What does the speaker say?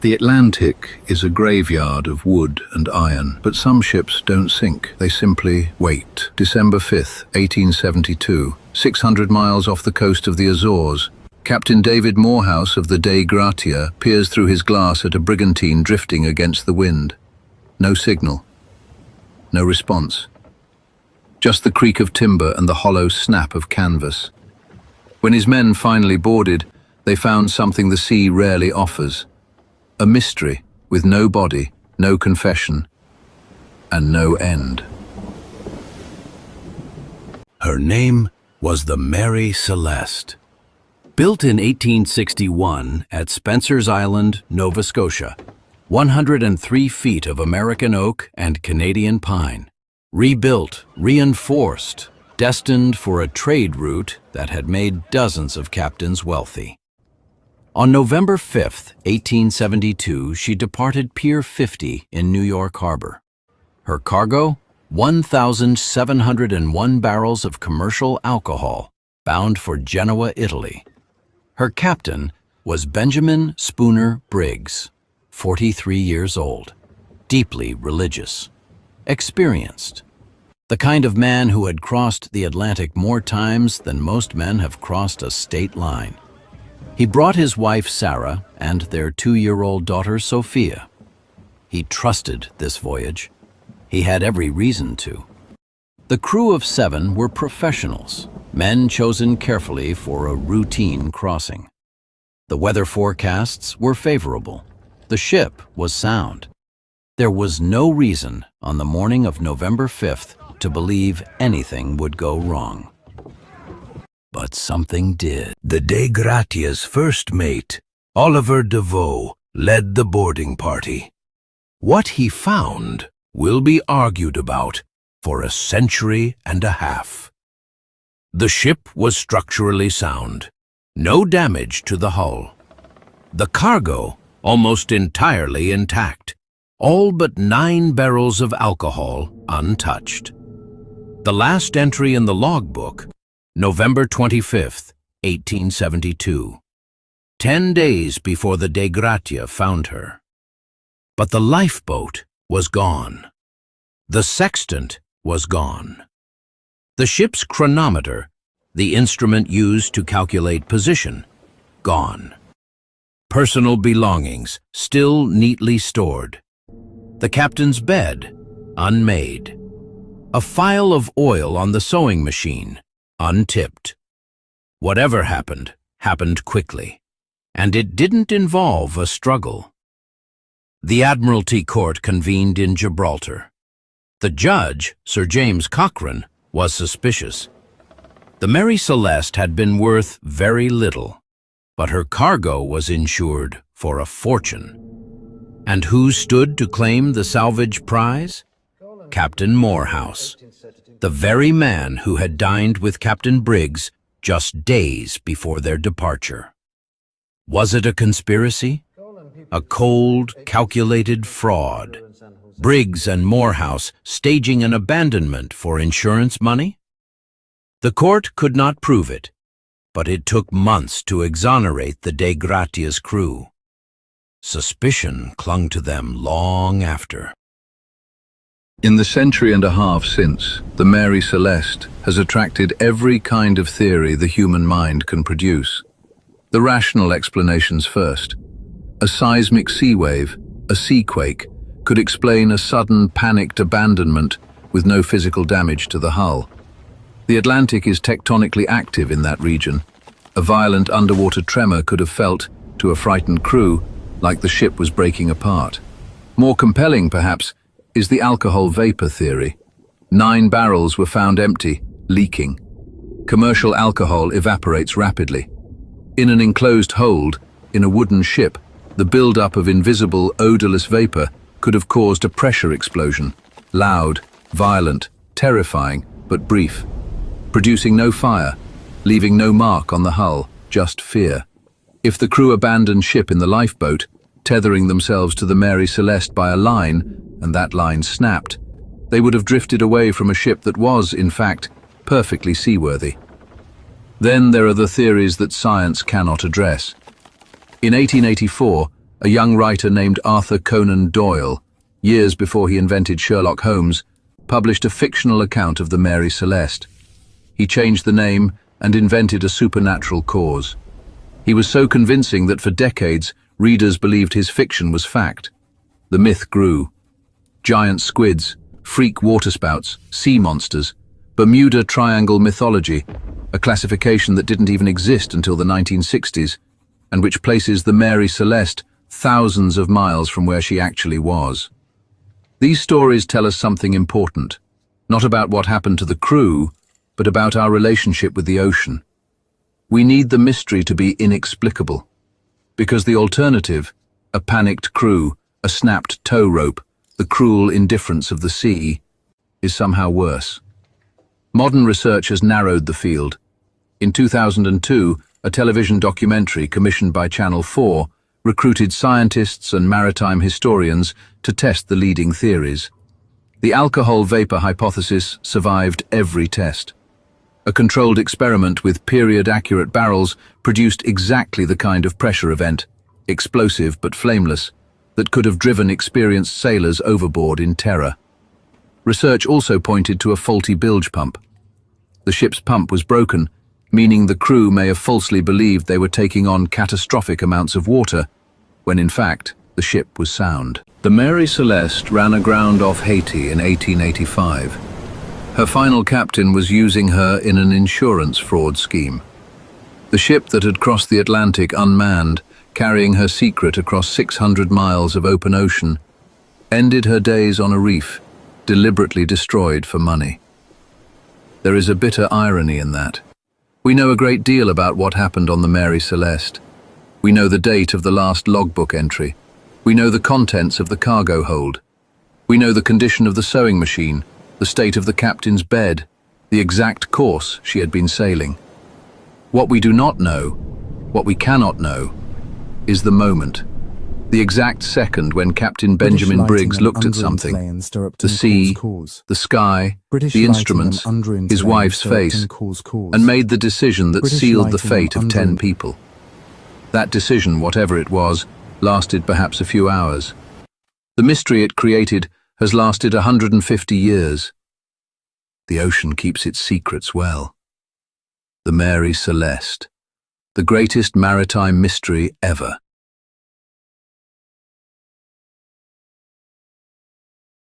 The Atlantic is a graveyard of wood and iron, but some ships don't sink, they simply wait. December 5th, 1872, 600 miles off the coast of the Azores, Captain David Morehouse of the Dei Gratia peers through his glass at a brigantine drifting against the wind. No signal, no response. Just the creak of timber and the hollow snap of canvas. When his men finally boarded, they found something the sea rarely offers. A mystery with no body, no confession, and no end. Her name was the Mary Celeste. Built in 1861 at Spencer's Island, Nova Scotia, 103 feet of American oak and Canadian pine. Rebuilt, reinforced, destined for a trade route that had made dozens of captains wealthy. On November 5, 1872, she departed Pier 50 in New York Harbor. Her cargo, 1,701 barrels of commercial alcohol, bound for Genoa, Italy. Her captain was Benjamin Spooner Briggs, 43 years old, deeply religious, experienced, the kind of man who had crossed the Atlantic more times than most men have crossed a state line. He brought his wife Sarah and their 2-year-old daughter Sophia. He trusted this voyage. He had every reason to. The crew of 7 were professionals, men chosen carefully for a routine crossing. The weather forecasts were favorable. The ship was sound. There was no reason on the morning of November 5th to believe anything would go wrong. But something did. The Dei Gratia's first mate, Oliver DeVoe, led the boarding party. What he found will be argued about for a century and a half. The ship was structurally sound, no damage to the hull. The cargo almost entirely intact, all but 9 barrels of alcohol untouched. The last entry in the logbook, November 25th, 1872, 10 days before the Dei Gratia found her. But the lifeboat was gone. The sextant was gone. The ship's chronometer, the instrument used to calculate position, gone. Personal belongings still neatly stored. The captain's bed, unmade. A phial of oil on the sewing machine, untipped. Whatever happened, happened quickly, and it didn't involve a struggle. The Admiralty Court convened in Gibraltar. The judge, Sir James Cochrane, was suspicious. The Mary Celeste had been worth very little, but her cargo was insured for a fortune. And who stood to claim the salvage prize? Captain Morehouse, the very man who had dined with Captain Briggs just days before their departure. Was it a conspiracy? A cold, calculated fraud? Briggs and Morehouse staging an abandonment for insurance money? The court could not prove it, but it took months to exonerate the Dei Gratia's crew. Suspicion clung to them long after. In the century and a half since, the Mary Celeste has attracted every kind of theory the human mind can produce. The rational explanations first. A seismic sea wave, a seaquake, could explain a sudden panicked abandonment with no physical damage to the hull. The Atlantic is tectonically active in that region. A violent underwater tremor could have felt, to a frightened crew, like the ship was breaking apart. More compelling, perhaps, is the alcohol vapor theory. 9 barrels were found empty, leaking. Commercial alcohol evaporates rapidly. In an enclosed hold, in a wooden ship, the build-up of invisible, odorless vapor could have caused a pressure explosion, loud, violent, terrifying, but brief, producing no fire, leaving no mark on the hull, just fear. If the crew abandoned ship in the lifeboat, tethering themselves to the Mary Celeste by a line, and that line snapped, they would have drifted away from a ship that was, in fact, perfectly seaworthy. Then there are the theories that science cannot address. In 1884, a young writer named Arthur Conan Doyle, years before he invented Sherlock Holmes, published a fictional account of the Mary Celeste. He changed the name and invented a supernatural cause. He was so convincing that for decades, readers believed his fiction was fact. The myth grew. Giant squids, freak waterspouts, sea monsters, Bermuda Triangle mythology, a classification that didn't even exist until the 1960s, and which places the Mary Celeste thousands of miles from where she actually was. These stories tell us something important, not about what happened to the crew, but about our relationship with the ocean. We need the mystery to be inexplicable, because the alternative, a panicked crew, a snapped tow rope, the cruel indifference of the sea, is somehow worse. Modern research has narrowed the field. In 2002, a television documentary commissioned by Channel 4 recruited scientists and maritime historians to test the leading theories. The alcohol vapor hypothesis survived every test. A controlled experiment with period-accurate barrels produced exactly the kind of pressure event, explosive but flameless, that could have driven experienced sailors overboard in terror. Research also pointed to a faulty bilge pump. The ship's pump was broken, meaning the crew may have falsely believed they were taking on catastrophic amounts of water, when in fact the ship was sound. The Mary Celeste ran aground off Haiti in 1885. Her final captain was using her in an insurance fraud scheme. The ship that had crossed the Atlantic unmanned, carrying her secret across 600 miles of open ocean, ended her days on a reef, deliberately destroyed for money. There is a bitter irony in that. We know a great deal about what happened on the Mary Celeste. We know the date of the last logbook entry. We know the contents of the cargo hold. We know the condition of the sewing machine, the state of the captain's bed, the exact course she had been sailing. What we do not know, what we cannot know, is the moment, the exact second when Captain Benjamin Briggs looked at something, the sea, the sky, the instruments, his wife's face, and made the decision that sealed the fate of 10 people. That decision, whatever it was, lasted perhaps a few hours. The mystery it created has lasted 150 years. The ocean keeps its secrets well. The Mary Celeste, the greatest maritime mystery ever.